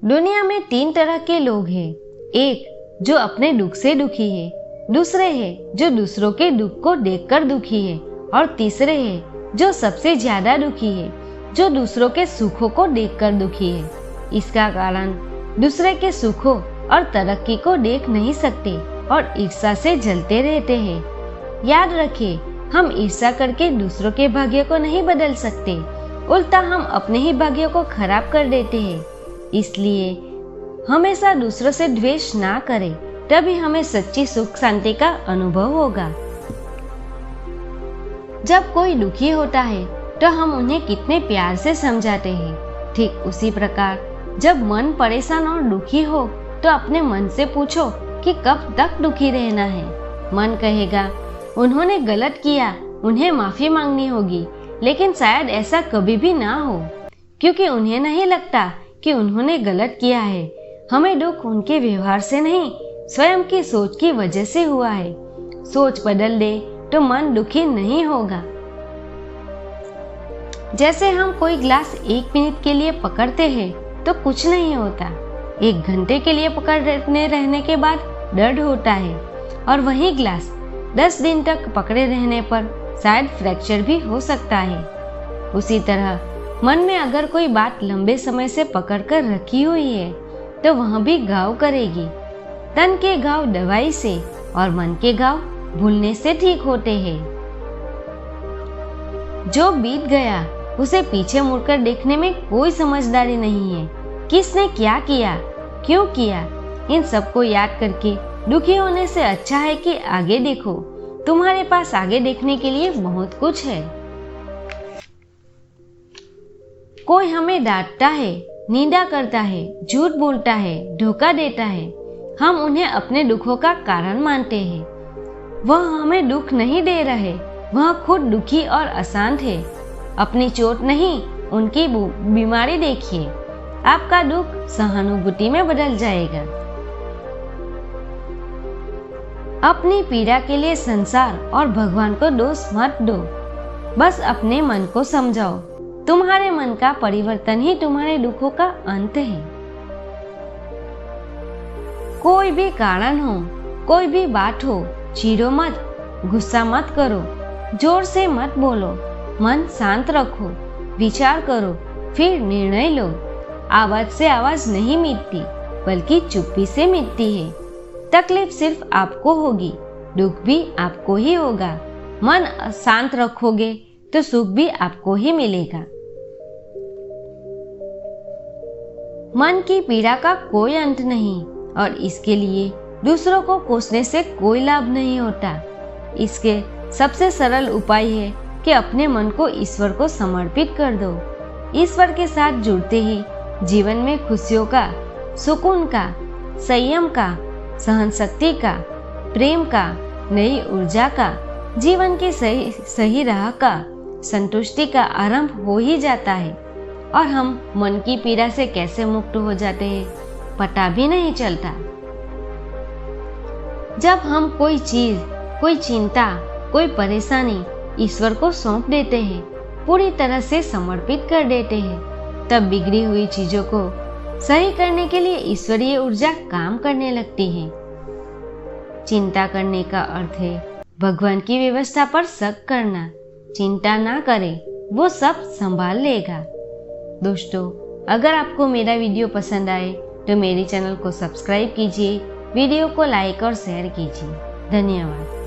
दुनिया में 3 तरह के लोग हैं। एक जो अपने दुख से दुखी है, दूसरे हैं जो दूसरों के दुख को देखकर दुखी है, और तीसरे हैं जो सबसे ज्यादा दुखी है, जो दूसरों के सुखों को देखकर दुखी है। इसका कारण दूसरे के सुखों और तरक्की को देख नहीं सकते और ईर्ष्या से जलते रहते हैं। याद रखिए, हम ईर्ष्या करके दूसरों के भाग्य को नहीं बदल सकते, उल्टा हम अपने ही भाग्य को खराब कर देते हैं। इसलिए हमेशा दूसरों से द्वेष ना करें, तभी हमें सच्ची सुख शांति का अनुभव होगा। जब कोई दुखी होता है तो हम उन्हें कितने प्यार से समझाते हैं। ठीक उसी प्रकार जब मन परेशान और दुखी हो तो अपने मन से पूछो कि कब तक दुखी रहना है। मन कहेगा उन्होंने गलत किया, उन्हें माफी मांगनी होगी, लेकिन शायद ऐसा कभी भी ना हो, क्योंकि उन्हें नहीं लगता कि उन्होंने गलत किया है। हमें दुख उनके व्यवहार से नहीं, स्वयं की सोच की वजह से हुआ है। सोच बदल दे तो मन दुखी नहीं होगा। जैसे हम कोई ग्लास 1 मिनट के लिए पकड़ते हैं तो कुछ नहीं होता, 1 घंटे के लिए पकड़ने रहने के बाद दर्द होता है, और वही ग्लास 10 दिन तक पकड़े रहने पर शायद फ्रैक्चर भी हो सकता है। उसी तरह मन में अगर कोई बात लंबे समय से पकड़ कर रखी हुई है तो वह भी घाव करेगी। तन के घाव दवाई से और मन के घाव भूलने से ठीक होते हैं। जो बीत गया उसे पीछे मुड़कर देखने में कोई समझदारी नहीं है। किसने क्या किया, क्यों किया, इन सबको याद करके दुखी होने से अच्छा है कि आगे देखो। तुम्हारे पास आगे देखने के लिए बहुत कुछ है। कोई हमें डांटता है, निंदा करता है, झूठ बोलता है, धोखा देता है, हम उन्हें अपने दुखों का कारण मानते हैं। वह हमें दुख नहीं दे रहे, वह खुद दुखी और अशांत है। अपनी चोट नहीं, उनकी बीमारी देखिए। आपका दुख सहानुभूति में बदल जाएगा। अपनी पीड़ा के लिए संसार और भगवान को दोष मत दो, बस अपने मन को समझाओ। तुम्हारे मन का परिवर्तन ही तुम्हारे दुखों का अंत है। कोई भी कारण हो, कोई भी बात हो, चीरो मत, गुस्सा मत करो, जोर से मत बोलो, मन शांत रखो, विचार करो, फिर निर्णय लो। आवाज से आवाज नहीं मिटती, बल्कि चुप्पी से मिटती है। तकलीफ सिर्फ आपको होगी, दुख भी आपको ही होगा। मन शांत रखोगे तो सुख भी आपको ही मिलेगा। मन की पीड़ा का कोई अंत नहीं, और इसके लिए दूसरों को कोसने से कोई लाभ नहीं होता। इसके सबसे सरल उपाय है कि अपने मन को ईश्वर को समर्पित कर दो। ईश्वर के साथ जुड़ते ही जीवन में खुशियों का, सुकून का, संयम का, सहन शक्ति का, प्रेम का, नई ऊर्जा का, जीवन की सही राह का, संतुष्टि का आरंभ हो ही जाता है। और हम मन की पीड़ा से कैसे मुक्त हो जाते हैं पता भी नहीं चलता। जब हम कोई चीज, कोई चिंता, कोई परेशानी ईश्वर को सौंप देते हैं, पूरी तरह से समर्पित कर देते हैं, तब बिगड़ी हुई चीजों को सही करने के लिए ईश्वरीय ऊर्जा काम करने लगती है। चिंता करने का अर्थ है भगवान की व्यवस्था पर शक करना। चिंता ना करें, वो सब संभाल लेगा। दोस्तों, अगर आपको मेरा वीडियो पसंद आए तो मेरे चैनल को सब्सक्राइब कीजिए, वीडियो को लाइक और शेयर कीजिए। धन्यवाद।